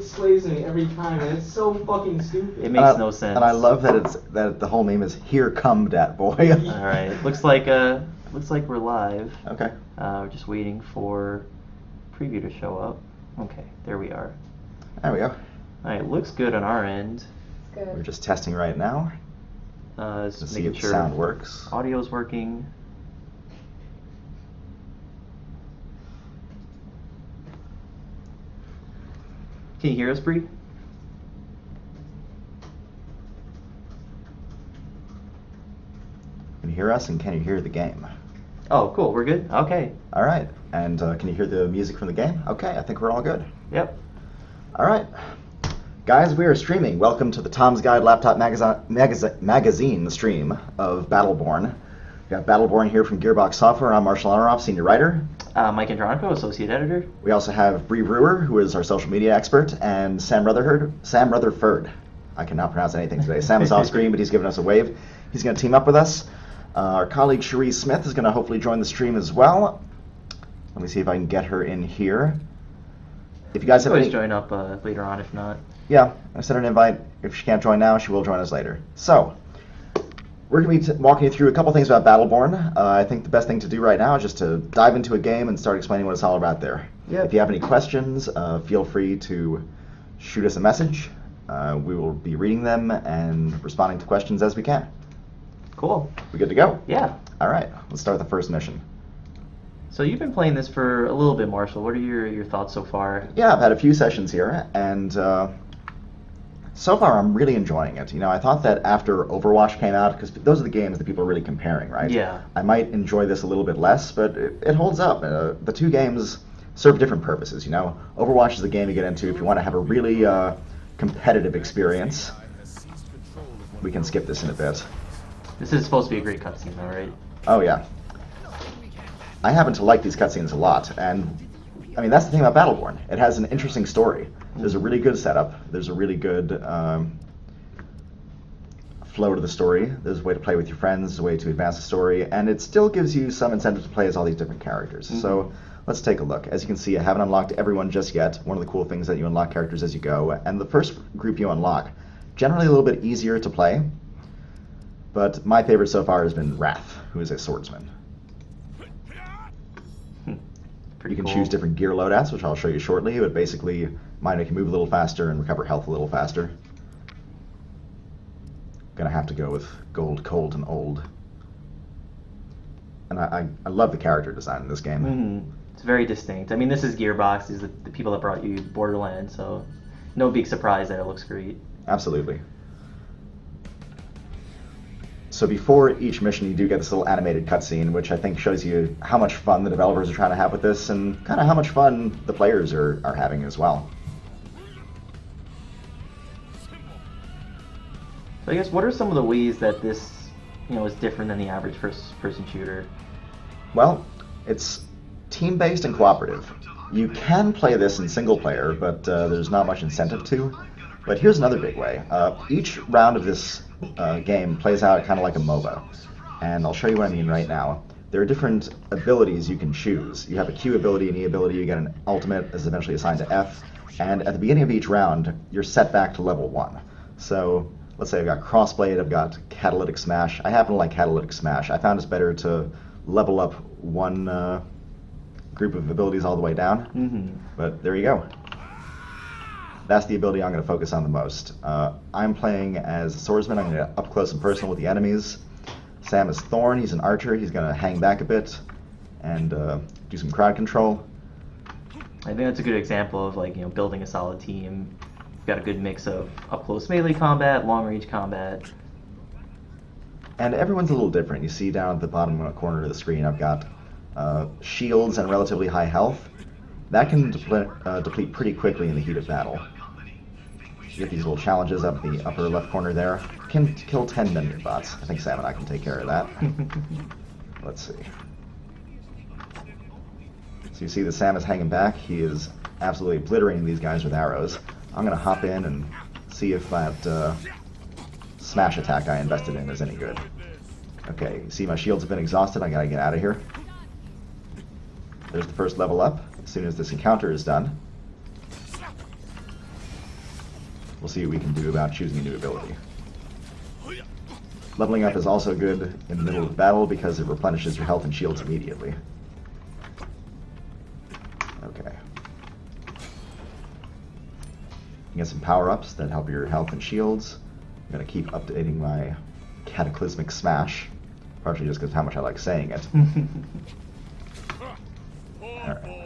slays me every time, and it's so fucking stupid. It makes no sense. And I love that the whole meme is "Here come dat boy." All right, looks like we're live. Okay. We're just waiting for preview to show up. Okay, there we are. There we go. All right, looks good on our end. Good. We're just testing right now Just to see making if sure the sound works. audio's working. Can you hear us, Bree? Can you hear us, and can you hear the game? Oh, cool. We're good. Okay. All right. And can you hear the music from the game? Okay, I think we're all good. Yep. All right. Guys, we are streaming. Welcome to the Tom's Guide Laptop Magazine stream of Battleborn. We got Battleborn here from Gearbox Software. I'm Marshall Honoroff, Senior Writer. Mike Andronico, Associate Editor. We also have Bree Brewer, who is our social media expert, and Sam Rutherford. I cannot pronounce anything today. Sam is off screen, but he's giving us a wave. He's going to team up with us. Our colleague Cherie Smith is going to hopefully join the stream as well. Let me see if I can get her in here. If you guys have Always any... join up later on if not. Yeah, I sent her an invite. If she can't join now, she will join us later. So, we're going to be walking you through a couple things about Battleborn. I think the best thing to do right now is just to dive into a game and start explaining what it's all about there. Yeah. If you have any questions, feel free to shoot us a message. We will be reading them and responding to questions as we can. Cool. We good to go? Yeah. All right, let's start the first mission. So you've been playing this for a little bit, Marshall. What are your thoughts so far? Yeah, I've had a few sessions here, and so far I'm really enjoying it. You know, I thought that after Overwatch came out, because those are the games that people are really comparing, right? Yeah. I might enjoy this a little bit less, but it holds up. The two games serve different purposes, you know? Overwatch is the game you get into if you want to have a really competitive experience. We can skip this in a bit. This is supposed to be a great cutscene, though, right? Oh, yeah. I happen to like these cutscenes a lot, and I mean, that's the thing about Battleborn. It has an interesting story. There's a really good setup. There's a really good flow to the story. There's a way to play with your friends. There's a way to advance the story, and it still gives you some incentive to play as all these different characters. Mm-hmm. So let's take a look. As you can see, I haven't unlocked everyone just yet. One of the cool things is that you unlock characters as you go, and the first group you unlock, generally a little bit easier to play, but my favorite so far has been Wrath, who is a swordsman. You can choose different gear loadouts, which I'll show you shortly, but basically mine make you move a little faster and recover health a little faster. Gonna have to go with gold, cold, and old. And I love the character design in this game. Mm-hmm. It's very distinct. I mean, this is Gearbox. These are the people that brought you Borderlands, so no big surprise that it looks great. Absolutely. So before each mission, you do get this little animated cutscene, which I think shows you how much fun the developers are trying to have with this, and kind of how much fun the players are having as well. So I guess, what are some of the ways that this, is different than the average first-person shooter? Well, it's team-based and cooperative. You can play this in single player, but there's not much incentive to. But here's another big way. Each round of this game plays out kind of like a MOBA, and I'll show you what I mean right now. There are different abilities you can choose. You have a Q ability, an E ability, you get an ultimate that's eventually assigned to F, and at the beginning of each round, you're set back to level 1. So let's say I've got Crossblade, I've got Catalytic Smash. I happen to like Catalytic Smash. I found it's better to level up one group of abilities all the way down, but there you go. That's the ability I'm going to focus on the most. I'm playing as a swordsman. I'm going to get up close and personal with the enemies. Sam is Thorn. He's an archer. He's going to hang back a bit and do some crowd control. I think that's a good example of building a solid team. You've got a good mix of up close melee combat, long range combat. And everyone's a little different. You see down at the bottom corner of the screen, I've got shields and relatively high health. That can deplete pretty quickly in the heat of battle. You get these little challenges up in the upper left corner there. Can kill 10 minion bots. I think Sam and I can take care of that. Let's see. So you see that Sam is hanging back. He is absolutely obliterating these guys with arrows. I'm going to hop in and see if that smash attack I invested in is any good. Okay, you see my shields have been exhausted. I got to get out of here. There's the first level up. As soon as this encounter is done, we'll see what we can do about choosing a new ability. Leveling up is also good in the middle of battle because it replenishes your health and shields immediately. Okay. You get some power-ups that help your health and shields. I'm going to keep updating my Cataclysmic Smash, partially just because of how much I like saying it. Alright.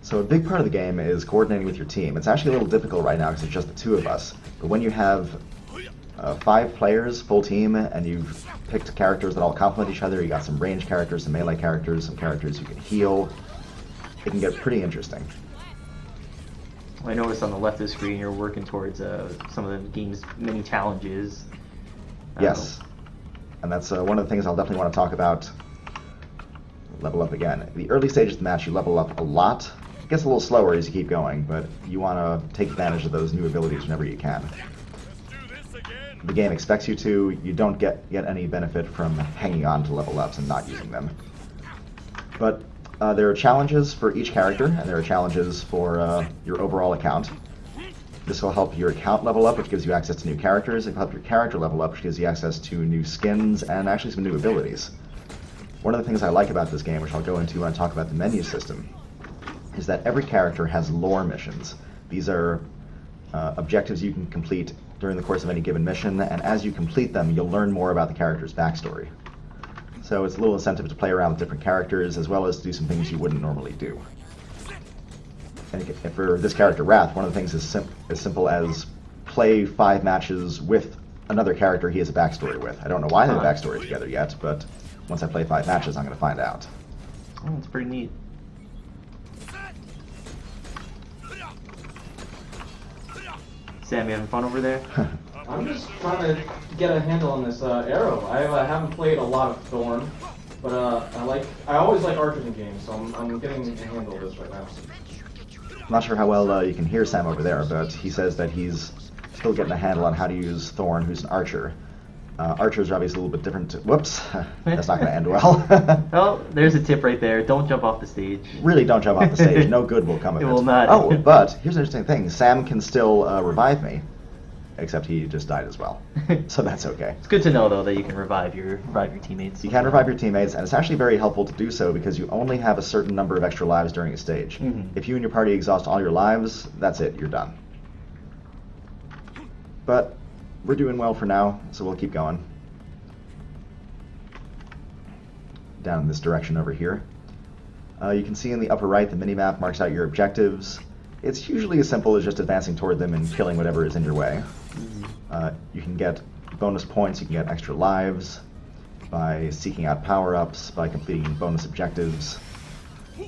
So a big part of the game is coordinating with your team. It's actually a little difficult right now because it's just the two of us. But when you have 5 players, full team, and you've picked characters that all complement each other, you got some range characters, some melee characters, some characters you can heal, it can get pretty interesting. I noticed on the left of the screen you're working towards some of the game's many challenges. Yes. And that's one of the things I'll definitely want to talk about. Level up again. The early stages of the match, you level up a lot. It gets a little slower as you keep going, but you want to take advantage of those new abilities whenever you can. The game expects you to. You don't get any benefit from hanging on to level ups and not using them. But there are challenges for each character, and there are challenges for your overall account. This will help your account level up, which gives you access to new characters. It will help your character level up, which gives you access to new skins and actually some new abilities. One of the things I like about this game, which I'll go into when I talk about the menu system, is that every character has lore missions. These are objectives you can complete during the course of any given mission, and as you complete them, you'll learn more about the character's backstory. So it's a little incentive to play around with different characters, as well as to do some things you wouldn't normally do. And for this character, Wrath, one of the things is as simple as play 5 matches with another character he has a backstory with. I don't know why they have a backstory together yet, but once I play 5 matches, I'm going to find out. Oh, that's pretty neat. Sam, you having fun over there? I'm just trying to get a handle on this arrow. I haven't played a lot of Thorn, but I always like archers in games, so I'm getting a handle of this right now. I'm not sure how well you can hear Sam over there, but he says that he's still getting a handle on how to use Thorn, who's an archer. Archers are obviously a little bit different. Whoops, that's not going to end well. Well, there's a tip right there. Don't jump off the stage. Really don't jump off the stage. No good will come of it. It will not. Oh, but here's an interesting thing. Sam can still revive me, except he just died as well. So that's okay. It's good to know, though, that you can revive your teammates. You can revive your teammates, and it's actually very helpful to do so because you only have a certain number of extra lives during a stage. Mm-hmm. If you and your party exhaust all your lives, that's it. You're done. But we're doing well for now, so we'll keep going. Down in this direction over here. You can see in the upper right the minimap marks out your objectives. It's usually as simple as just advancing toward them and killing whatever is in your way. You can get bonus points, you can get extra lives by seeking out power-ups, by completing bonus objectives.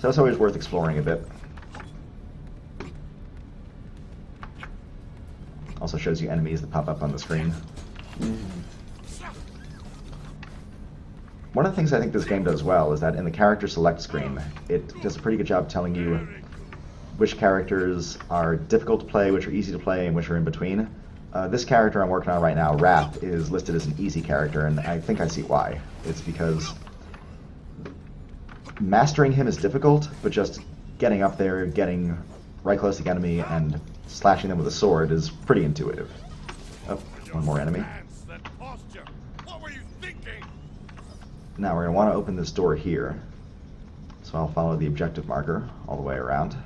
So it's always worth exploring a bit. Also shows you enemies that pop up on the screen. One of the things I think this game does well is that in the character select screen, it does a pretty good job telling you which characters are difficult to play, which are easy to play, and which are in between. This character I'm working on right now, Wrath, is listed as an easy character, and I think I see why. It's because mastering him is difficult, but just getting up there, getting right close to the enemy, and slashing them with a sword is pretty intuitive. Oh, one more enemy. Now we're going to want to open this door here. So I'll follow the objective marker all the way around.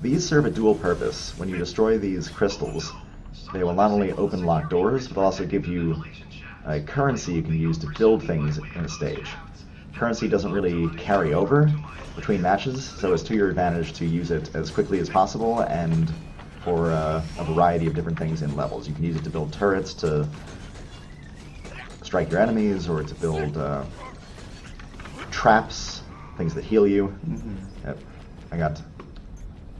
These serve a dual purpose. When you destroy these crystals, they will not only open locked doors, but also give you a currency you can use to build things in a stage. Currency doesn't really carry over between matches, so it's to your advantage to use it as quickly as possible and for a variety of different things in levels. You can use it to build turrets, to strike your enemies, or to build traps, things that heal you. Yep. I got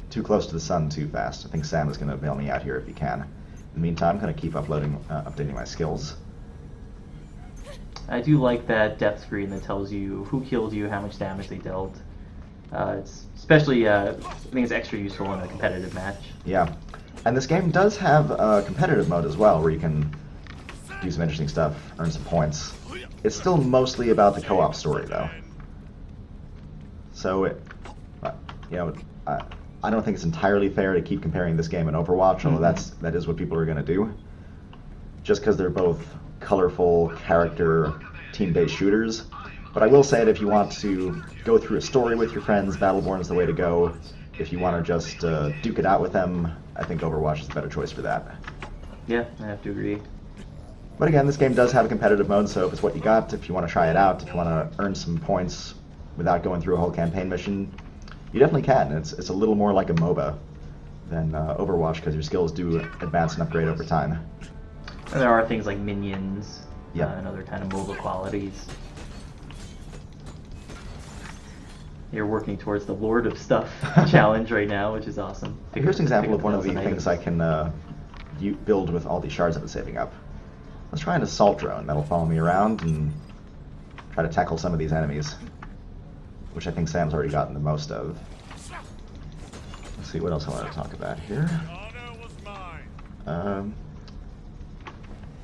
too close to the sun too fast. I think Sam is going to bail me out here if he can. In the meantime, I'm going to keep updating my skills. I do like that depth screen that tells you who killed you, how much damage they dealt. It's especially, I think it's extra useful in a competitive match. Yeah, and this game does have a competitive mode as well, where you can do some interesting stuff, earn some points. It's still mostly about the co-op story, though. So, you know, I don't think it's entirely fair to keep comparing this game and Overwatch, although that is what people are going to do. Just because they're both colorful, character, team-based shooters. But I will say that if you want to go through a story with your friends, Battleborn is the way to go. If you want to just duke it out with them, I think Overwatch is the better choice for that. Yeah, I have to agree. But again, this game does have a competitive mode, so if it's what you got, if you want to try it out, if you want to earn some points without going through a whole campaign mission, you definitely can. It's a little more like a MOBA than Overwatch, because your skills do advance and upgrade over time. And there are things like minions Yep. and other kind of MOBA qualities. You're working towards the Lord of Stuff challenge right now, which is awesome. Here's an example of one of the 1,000 things I can build with all these shards I've been saving up. Let's try an assault drone that'll follow me around and try to tackle some of these enemies, which I think Sam's already gotten the most of. Let's see what else I want to talk about here.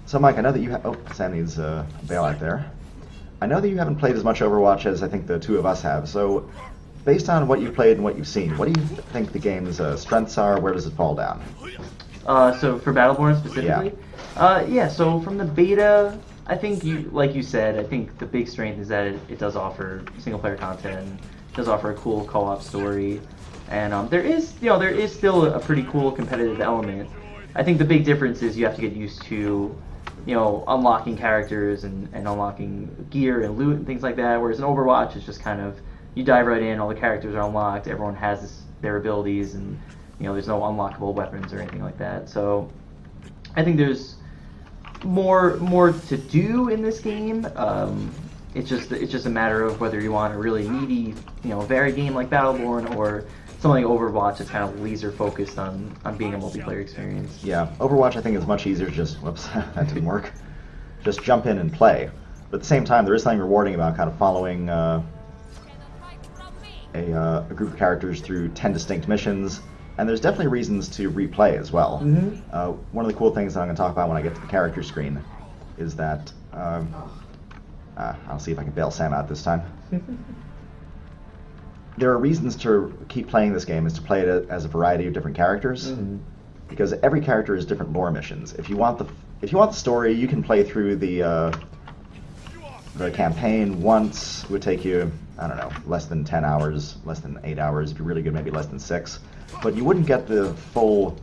So Mike, I know that you Sam needs a bailout there. I know that you haven't played as much Overwatch as I think the two of us have, so based on what you've played and what you've seen, what do you think the game's strengths are? Where does it fall down? So for Battleborn specifically? Yeah, so from the beta, I think like you said, I think the big strength is that it does offer single player content, it does offer a cool co-op story, and there is still a pretty cool competitive element. I think the big difference is you have to get used to, unlocking characters and unlocking gear and loot and things like that, whereas in Overwatch it's just kind of, you dive right in, all the characters are unlocked, everyone has their abilities, and there's no unlockable weapons or anything like that. So I think there's more to do in this game. It's just a matter of whether you want a really meaty, varied game like Battleborn, or something like Overwatch that's kind of laser focused on being a multiplayer experience. Yeah, Overwatch I think is much easier to just, whoops, that didn't work. Just jump in and play. But at the same time, there is something rewarding about kind of following a group of characters through 10 distinct missions, and there's definitely reasons to replay as well. One of the cool things that I'm going to talk about when I get to the character screen is that, I'll see if I can bail Sam out this time. There are reasons to keep playing this game, is to play it as a variety of different characters, because every character has different lore missions. If you want the story, you can play through the campaign once. It would take you, I don't know, less than 10 hours, less than 8 hours. If you're really good, maybe less than 6. But you wouldn't get the full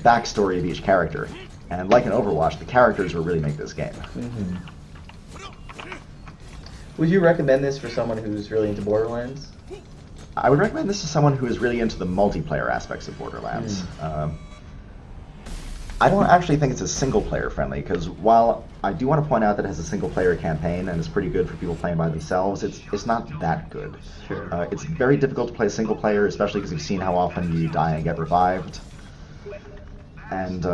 backstory of each character. And like in Overwatch, the characters will really make this game. Would you recommend this for someone who's really into Borderlands? I would recommend this to someone who is really into the multiplayer aspects of Borderlands. I don't actually think it's a single-player friendly, because while I do want to point out that it has a single-player campaign and it's pretty good for people playing by themselves, it's not that good. Sure. It's very difficult to play single-player, especially because you've seen how often you die and get revived. And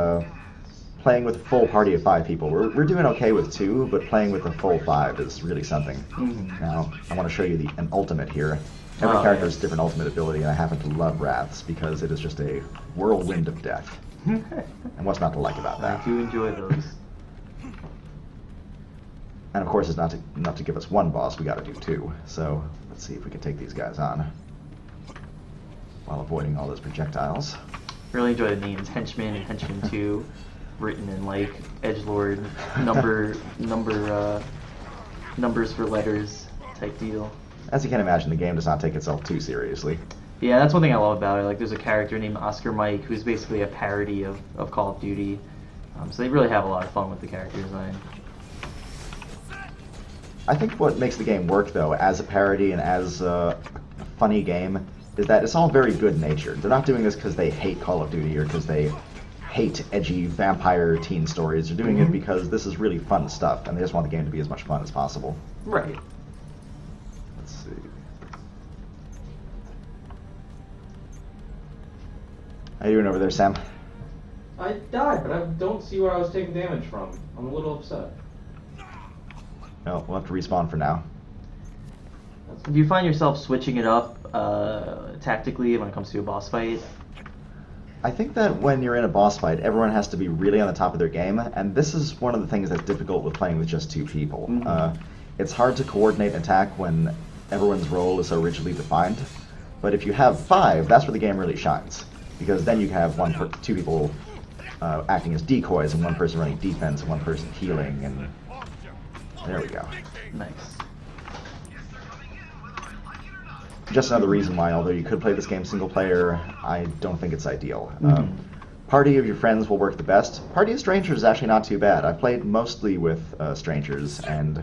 playing with a full party of 5 people, we're doing okay with 2, but playing with a full 5 is really something. Now, I want to show you an ultimate here. Every character has a different ultimate ability, and I happen to love Wraths because it is just a whirlwind of death. And what's not to like about that? I do enjoy those. And of course, it's not to give us one boss, we got to do 2. So let's see if we can take these guys on while avoiding all those projectiles. Really enjoy the names Henchman and Henchman 2, written in like edgelord numbers for letters type deal. As you can imagine, the game does not take itself too seriously. Yeah, that's one thing I love about it. Like, there's a character named Oscar Mike who's basically a parody of Call of Duty. So they really have a lot of fun with the character design. I think what makes the game work, though, as a parody and as a funny game, is that it's all very good-natured. They're not doing this because they hate Call of Duty or because they hate edgy vampire teen stories. They're doing it because this is really fun stuff, and they just want the game to be as much fun as possible. Right. Let's see. How you doing over there, Sam? I died, but I don't see where I was taking damage from. I'm a little upset. Well, we'll have to respawn for now. Do you find yourself switching it up tactically when it comes to a boss fight? I think that when you're in a boss fight, everyone has to be really on the top of their game, and this is one of the things that's difficult with playing with just 2 people. It's hard to coordinate an attack when everyone's role is so rigidly defined. But if you have 5, that's where the game really shines, because then you can have 2 people acting as decoys, and one person running defense, and one person healing, and there we go. Nice. Just another reason why, although you could play this game single player, I don't think it's ideal. Mm-hmm. Party of your friends will work the best. Party of strangers is actually not too bad. I've played mostly with strangers, and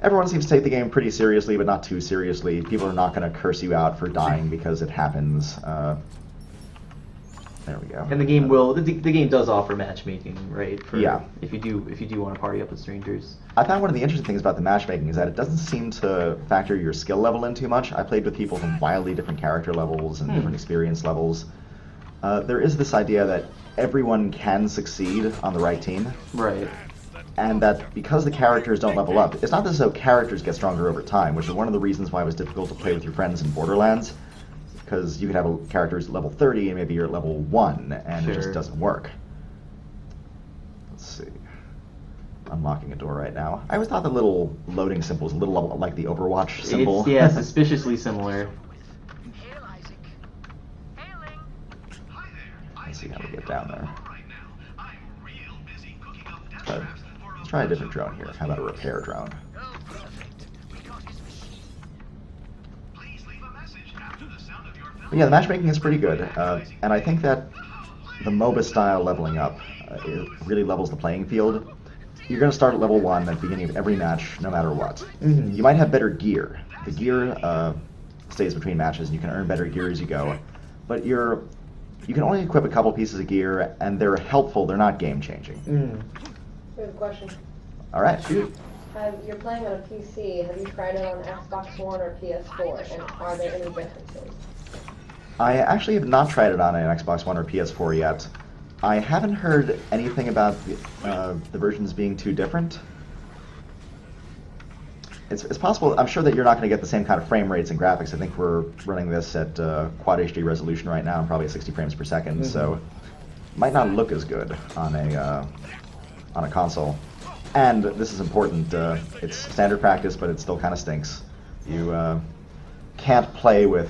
everyone seems to take the game pretty seriously, but not too seriously. People are not going to curse you out for dying because it happens. There we go. And the game the game does offer matchmaking, right? For Yeah. If you do want to party up with strangers. I found one of the interesting things about the matchmaking is that it doesn't seem to factor your skill level in too much. I played with people from wildly different character levels and different experience levels. There is this idea that everyone can succeed on the right team. Right. And that because the characters don't level up, it's not as though characters get stronger over time, which is one of the reasons why it was difficult to play with your friends in Borderlands, because you could have a character who's level 30 and maybe you're at level 1, and it just doesn't work. Let's see. Unlocking a door right now. I always thought the little loading symbol was a little like the Overwatch symbol. It's, suspiciously similar. Let's see how we get down there. Let's try a different drone here. How about a repair drone? But yeah, the matchmaking is pretty good, and I think that the MOBA style leveling up it really levels the playing field. You're going to start at level 1 at the beginning of every match, no matter what. You might have better gear. The gear stays between matches, and you can earn better gear as you go. But you can only equip a couple pieces of gear, and they're helpful. They're not game-changing. We have a question. All right, shoot. You're playing on a PC. Have you tried it on Xbox One or PS4? And are there any differences? I actually have not tried it on an Xbox One or PS4 yet. I haven't heard anything about the versions being too different. It's possible. I'm sure that you're not going to get the same kind of frame rates and graphics. I think we're running this at Quad HD resolution right now, and probably 60 frames per second, so it might not look as good on a console. And this is important. It's standard practice, but it still kind of stinks. You can't play with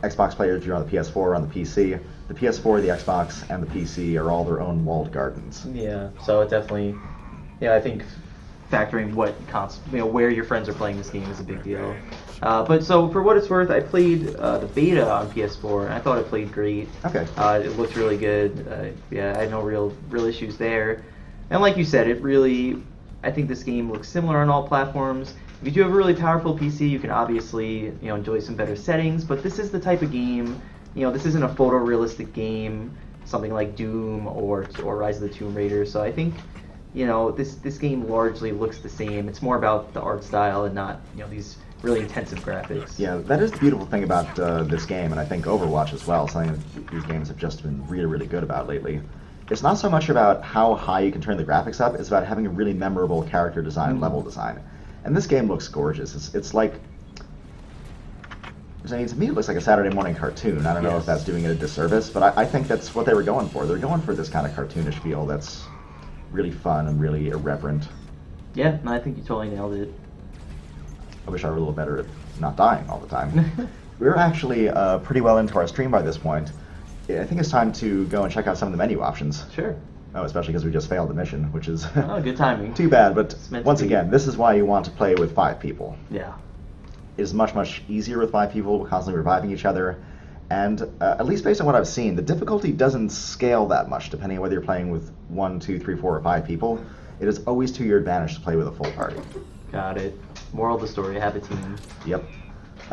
Xbox players if you're on the PS4 or on the PC. The PS4, the Xbox, and the PC are all their own walled gardens. Yeah, so it definitely, I think factoring where your friends are playing this game is a big deal. But so for what it's worth, I played the beta on PS4, and I thought it played great. Okay. It looked really good. I had no real issues there. And like you said, I think this game looks similar on all platforms. If you do have a really powerful PC, you can obviously enjoy some better settings. But this is the type of game, this isn't a photorealistic game, something like Doom or Rise of the Tomb Raider. So I think this game largely looks the same. It's more about the art style and not these really intensive graphics. Yeah, that is the beautiful thing about this game, and I think Overwatch as well. Something that these games have just been really, really good about lately. It's not so much about how high you can turn the graphics up, it's about having a really memorable character design, level design. And this game looks gorgeous. It's like, to me it looks like a Saturday morning cartoon. I don't know if that's doing it a disservice, but I think that's what they were going for. They're going for this kind of cartoonish feel that's really fun and really irreverent. Yeah, no, I think you totally nailed it. I wish I were a little better at not dying all the time. We're actually pretty well into our stream by this point. I think it's time to go and check out some of the menu options. Sure. Oh, especially because we just failed the mission, which is good timing. Too bad, but once again, this is why you want to play with 5 people. Yeah. It is much, much easier with 5 people, constantly reviving each other, and at least based on what I've seen, the difficulty doesn't scale that much, depending on whether you're playing with 1, 2, 3, 4, or 5 people. It is always to your advantage to play with a full party. Got it. Moral of the story, have a team. Yep.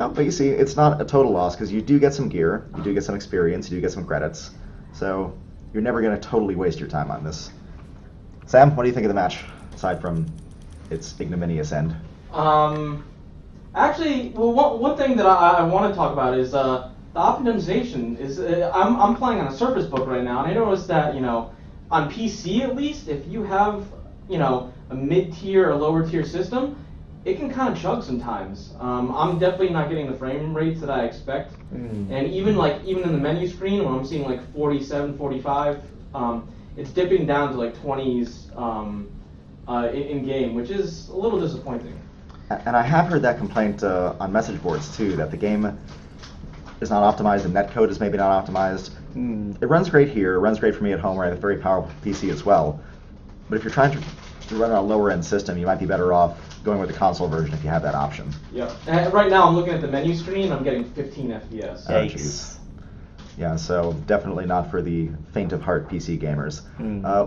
Oh, but you see, it's not a total loss, because you do get some gear, you do get some experience, you do get some credits, so you're never going to totally waste your time on this. Sam, what do you think of the match, aside from its ignominious end? Actually, well, one thing that I want to talk about is the optimization. I'm playing on a Surface Book right now, and I noticed that on PC at least, if you have a mid-tier or lower-tier system, it can kind of chug sometimes. I'm definitely not getting the frame rates that I expect. And even in the menu screen, when I'm seeing like 47, 45, it's dipping down to like 20s in game, which is a little disappointing. And I have heard that complaint on message boards too, that the game is not optimized, the netcode is maybe not optimized. It runs great here, it runs great for me at home where I have a very powerful PC as well. But if you're trying to run on a lower end system, you might be better off going with the console version if you have that option. Yeah. Right now I'm looking at the menu screen, I'm getting 15 FPS. Oh, jeez. Yeah, so definitely not for the faint of heart PC gamers.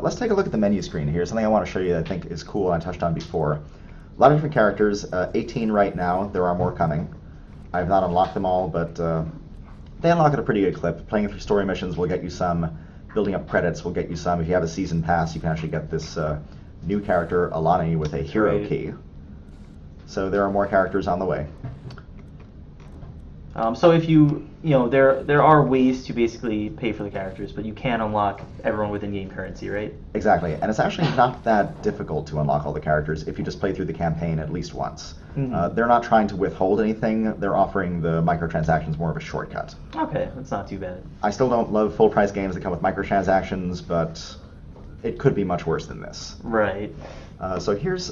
Let's take a look at the menu screen here. Something I want to show you that I think is cool and I touched on before. A lot of different characters, 18 right now, there are more coming. I have not unlocked them all, but they unlock at a pretty good clip. Playing through story missions will get you some, building up credits will get you some. If you have a season pass, you can actually get this new character, Alani, with a hero key. So there are more characters on the way. So if you know, there are ways to basically pay for the characters, but you can unlock everyone with in-game currency, right? Exactly, and it's actually not that difficult to unlock all the characters if you just play through the campaign at least once. They're not trying to withhold anything, they're offering the microtransactions more of a shortcut. Okay, that's not too bad. I still don't love full-price games that come with microtransactions, but it could be much worse than this. Right. So here's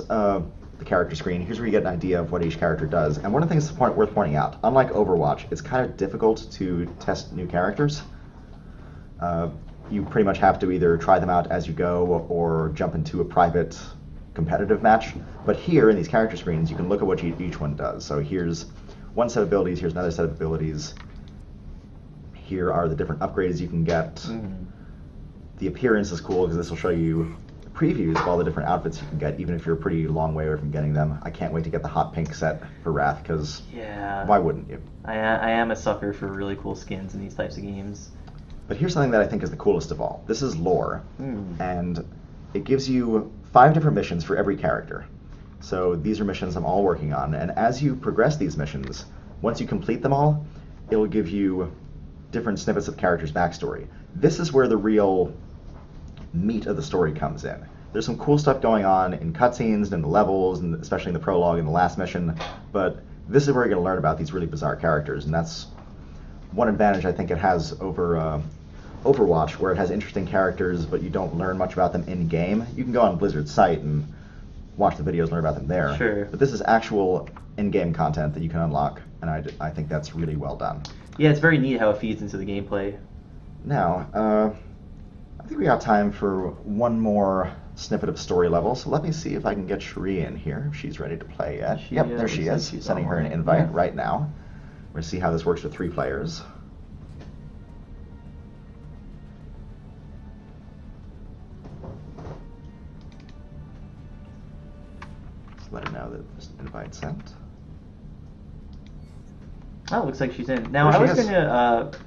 the character screen. Here's where you get an idea of what each character does. And one of the things that's worth pointing out, unlike Overwatch, it's kind of difficult to test new characters. You pretty much have to either try them out as you go or jump into a private competitive match. But here in these character screens, you can look at what each one does. So here's one set of abilities, here's another set of abilities. Here are the different upgrades you can get. The appearance is cool because this will show you previews of all the different outfits you can get, even if you're a pretty long way away from getting them. I can't wait to get the hot pink set for Wrath, because why wouldn't you? I am a sucker for really cool skins in these types of games. But here's something that I think is the coolest of all. This is lore, and it gives you 5 different missions for every character. So these are missions I'm all working on, and as you progress these missions, once you complete them all, it'll give you different snippets of the character's backstory. This is where the real meat of the story comes in. There's some cool stuff going on in cutscenes and in the levels, and especially in the prologue and the last mission, but this is where you're going to learn about these really bizarre characters, and that's one advantage I think it has over Overwatch, where it has interesting characters, but you don't learn much about them in-game. You can go on Blizzard's site and watch the videos, learn about them there. Sure. But this is actual in-game content that you can unlock, and I think that's really well done. Yeah, it's very neat how it feeds into the gameplay. Now, I think we got time for one more snippet of story level, so let me see if I can get Cherie in here, if she's ready to play yet. Yep, there she is. Sending her an invite right now. We're going to see how this works with 3 players. Just let her know that this invite sent. Oh, looks like she's in. Now,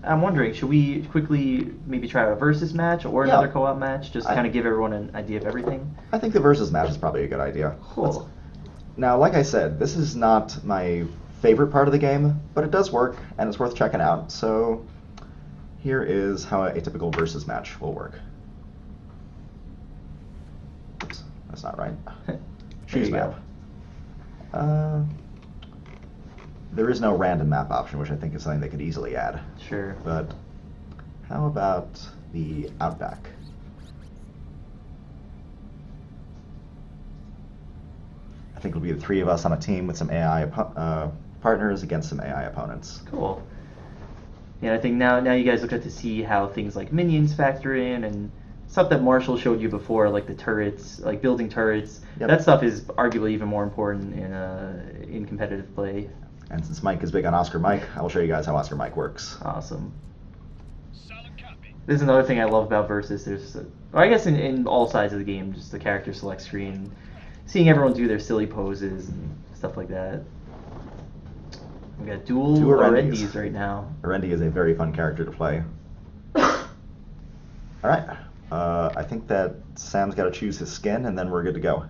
I'm wondering, should we quickly maybe try out a versus match or another co-op match, just to kind of give everyone an idea of everything? I think the versus match is probably a good idea. Cool. Now, like I said, this is not my favorite part of the game, but it does work, and it's worth checking out. So here is how a typical versus match will work. Oops, that's not right. Choose map. There is no random map option, which I think is something they could easily add. Sure. But how about the Outback? I think it'll be the 3 of us on a team with some AI partners against some AI opponents. Cool. Yeah, I think now you guys will get to see how things like minions factor in, and stuff that Marshall showed you before, like the turrets, like building turrets. Yep. That stuff is arguably even more important in competitive play. And since Mike is big on Oscar Mike, I will show you guys how Oscar Mike works. Awesome. This is another thing I love about Versus. I guess in all sides of the game, just the character select screen, seeing everyone do their silly poses and stuff like that. We got dual Arendis right now. Arendi is a very fun character to play. All right. I think that Sam's got to choose his skin, and then we're good to go.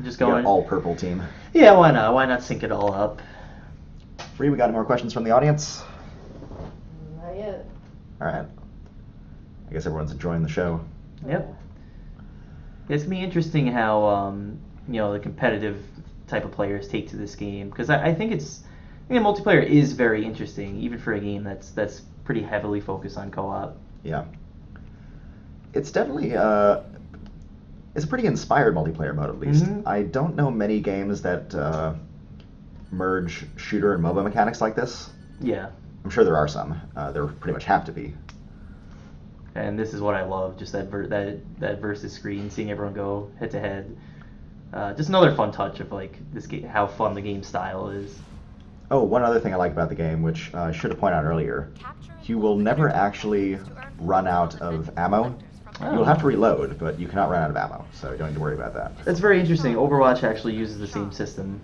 Just going all purple team. Yeah, why not? Why not sync it all up? Bree, we got any more questions from the audience? Not yet. All right. I guess everyone's enjoying the show. Yep. It's gonna be interesting how the competitive type of players take to this game, because I think multiplayer is very interesting, even for a game that's pretty heavily focused on co-op. Yeah. It's definitely It's a pretty inspired multiplayer mode, at least. Mhm. I don't know many games that merge shooter and MOBA mechanics like this. Yeah. I'm sure there are some. There pretty much have to be. And this is what I love, just that that versus screen, seeing everyone go head to head. Just another fun touch of like this game, how fun the game style is. Oh, one other thing I like about the game, which I should have pointed out earlier, you will never actually run out of ammo. Oh. You'll have to reload, but you cannot run out of ammo, so you don't need to worry about that. That's very interesting. Overwatch actually uses the same system.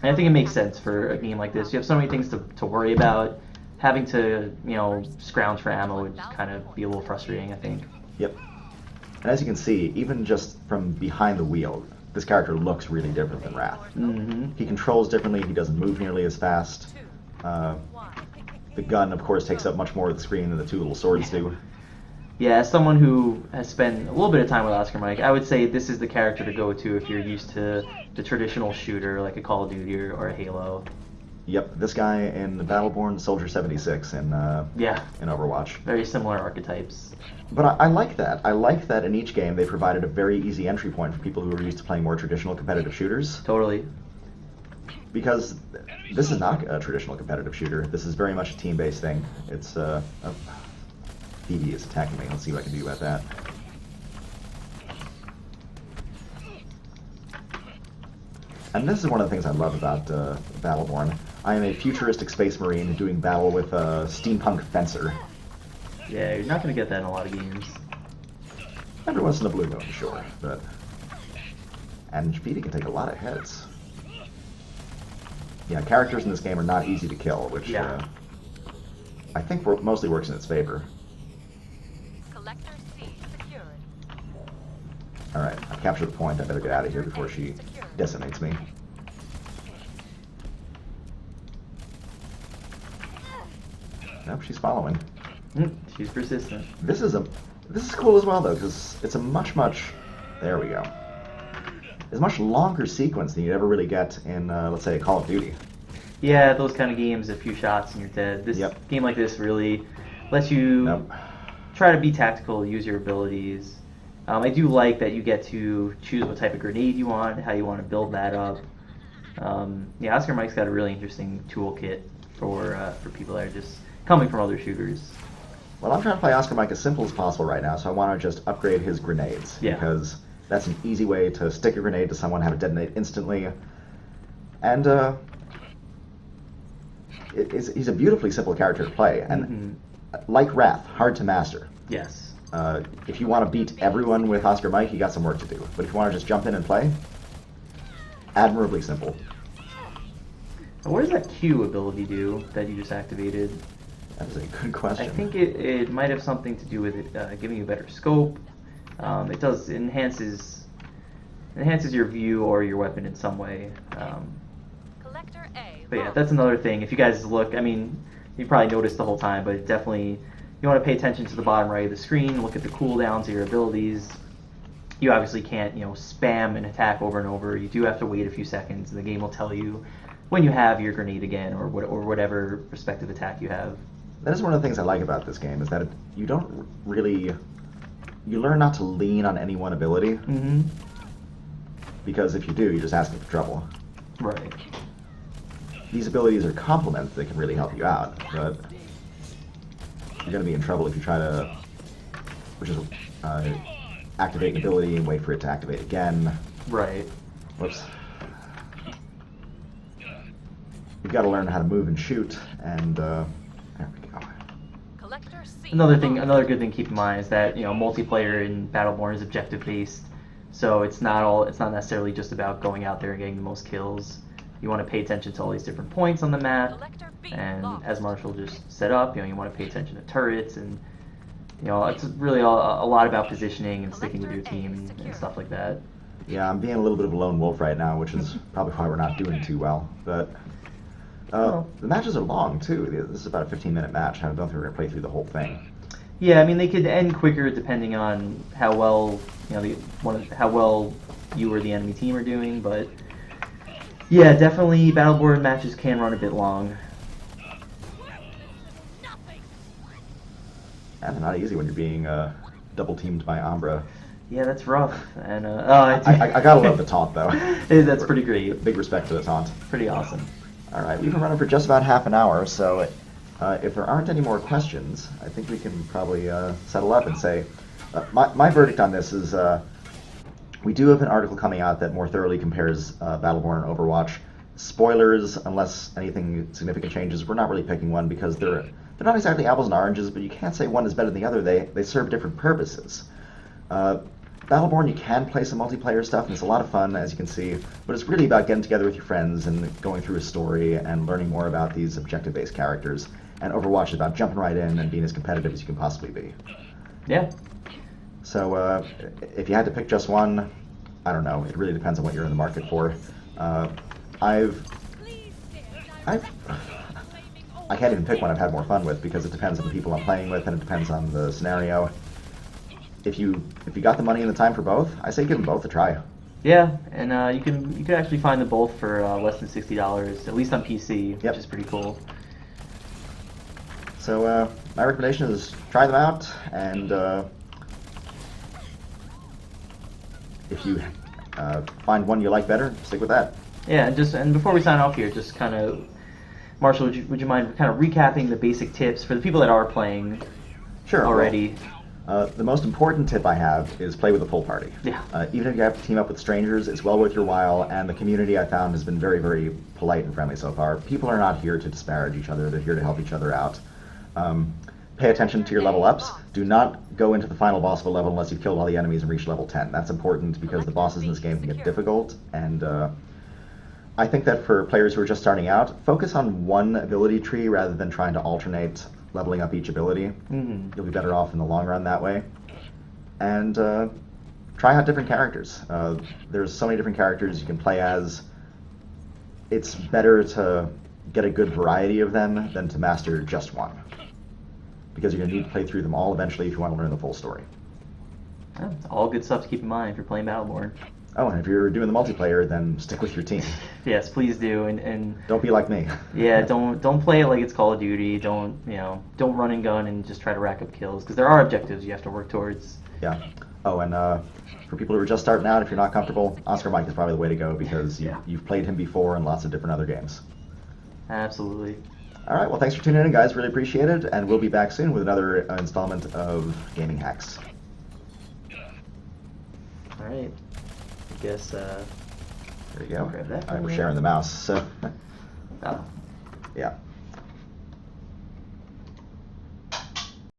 And I think it makes sense for a game like this. You have so many things to worry about. Having to, scrounge for ammo would just kind of be a little frustrating, I think. Yep. And as you can see, even just from behind the wheel, this character looks really different than Wrath. Mm-hmm. He controls differently, he doesn't move nearly as fast. The gun, of course, takes up much more of the screen than the two little swords do. Yeah, as someone who has spent a little bit of time with Oscar Mike, I would say this is the character to go to if you're used to the traditional shooter like a Call of Duty or a Halo. Yep, this guy in Battleborn, Soldier 76 in Overwatch. Very similar archetypes. But I like that. I like that in each game they provided a very easy entry point for people who are used to playing more traditional competitive shooters. Totally. Because this is not a traditional competitive shooter. This is very much a team-based thing. It's Phoebe is attacking me. Let's see what I can do about that. And this is one of the things I love about Battleborn. I am a futuristic space marine doing battle with a steampunk fencer. Yeah, you're not going to get that in a lot of games. Every once in a blue moon, sure, but... And Phoebe can take a lot of hits. Yeah, characters in this game are not easy to kill, which I think mostly works in its favor. Alright, I've captured the point. I better get out of here before she decimates me. Nope, she's following. She's persistent. This is cool as well, though, because it's a much, there we go. It's a much longer sequence than you'd ever really get in, let's say, Call of Duty. Yeah, those kind of games, a few shots and you're dead. This game like this really lets you try to be tactical, use your abilities. I do like that you get to choose what type of grenade you want, how you want to build that up. Oscar Mike's got a really interesting toolkit for people that are just coming from other shooters. Well, I'm trying to play Oscar Mike as simple as possible right now, so I want to just upgrade his grenades. Yeah. Because that's an easy way to stick a grenade to someone, have it detonate instantly. And he's a beautifully simple character to play, and like Wrath, hard to master. Yes. If you want to beat everyone with Oscar Mike, you got some work to do. But if you want to just jump in and play, admirably simple. What does that Q ability do that you just activated? That is a good question. I think it might have something to do with it giving you a better scope. It does enhances your view or your weapon in some way. But yeah, that's another thing. If you guys look, I mean, you probably noticed the whole time, but definitely you want to pay attention to the bottom right of the screen. Look at the cooldowns of your abilities. You obviously can't, spam an attack over and over. You do have to wait a few seconds, and the game will tell you when you have your grenade again, or whatever respective attack you have. That is one of the things I like about this game, is that you don't really... You learn not to lean on any one ability. Mm-hmm. Because if you do, you're just asking for trouble. Right. These abilities are complements that can really help you out, but you're going to be in trouble if you try to... Which is activate an ability and wait for it to activate again. Right. Whoops. You've got to learn how to move and shoot, and there we go. Another good thing to keep in mind is that multiplayer in Battleborn is objective based, so it's not necessarily just about going out there and getting the most kills. You want to pay attention to all these different points on the map, and as Marshall just set up, you want to pay attention to turrets, and it's really a lot about positioning and sticking with your team and stuff like that. Yeah, I'm being a little bit of a lone wolf right now, which is probably why we're not doing too well. But the matches are long too. This is about a 15-minute match. I don't think we're gonna play through the whole thing. Yeah, I mean they could end quicker depending on how well how well you or the enemy team are doing. But yeah, definitely Battleborn matches can run a bit long. And they're not easy when you're being double teamed by Umbra. Yeah, that's rough. And I gotta love the taunt though. That's pretty great. Big respect to the taunt. Pretty awesome. All right, we've been running for just about half an hour, so if there aren't any more questions, I think we can probably settle up and say my verdict on this is we do have an article coming out that more thoroughly compares Battleborn and Overwatch. Spoilers, unless anything significant changes, we're not really picking one because they're not exactly apples and oranges, but you can't say one is better than the other. They serve different purposes. Battleborn, you can play some multiplayer stuff, and it's a lot of fun, as you can see, but it's really about getting together with your friends and going through a story and learning more about these objective-based characters. And Overwatch is about jumping right in and being as competitive as you can possibly be. Yeah. So if you had to pick just one, I don't know. It really depends on what you're in the market for. I can't even pick one I've had more fun with because it depends on the people I'm playing with and it depends on the scenario. If you got the money and the time for both, I say give them both a try. Yeah, and you can actually find them both for less than $60, at least on PC, Yep. which is pretty cool. So my recommendation is try them out, and if you find one you like better, stick with that. Yeah, and before we sign off here, just kind of, Marshall, would you mind kind of recapping the basic tips for the people that are playing Sure. already? The most important tip I have is play with a full party. Yeah. Even if you have to team up with strangers, it's well worth your while, and the community I found has been very, very polite and friendly so far. People are not here to disparage each other, they're here to help each other out. Pay attention to your level ups. Do not go into the final boss of a level unless you've killed all the enemies and reached level 10. That's important because the bosses in this game can get difficult, and I think that for players who are just starting out, focus on one ability tree rather than trying to alternate leveling up each ability. Mm-hmm. You'll be better off in the long run that way. And try out different characters. There's so many different characters you can play as. It's better to get a good variety of them than to master just one, because you're going to need to play through them all eventually if you want to learn the full story. Yeah, all good stuff to keep in mind if you're playing Battleborn. Oh, and if you're doing the multiplayer, then stick with your team. Yes, please do, and Don't be like me. yeah, don't play it like it's Call of Duty. Don't run and gun and just try to rack up kills, because there are objectives you have to work towards. Yeah. Oh, and for people who are just starting out, if you're not comfortable, Oscar Mike is probably the way to go because you've played him before in lots of different other games. Absolutely. All right, well, thanks for tuning in, guys. Really appreciate it, and we'll be back soon with another installment of Gaming Hacks. All right. I guess. There you go. Grab that All right, we're from sharing the mouse, so Oh. yeah.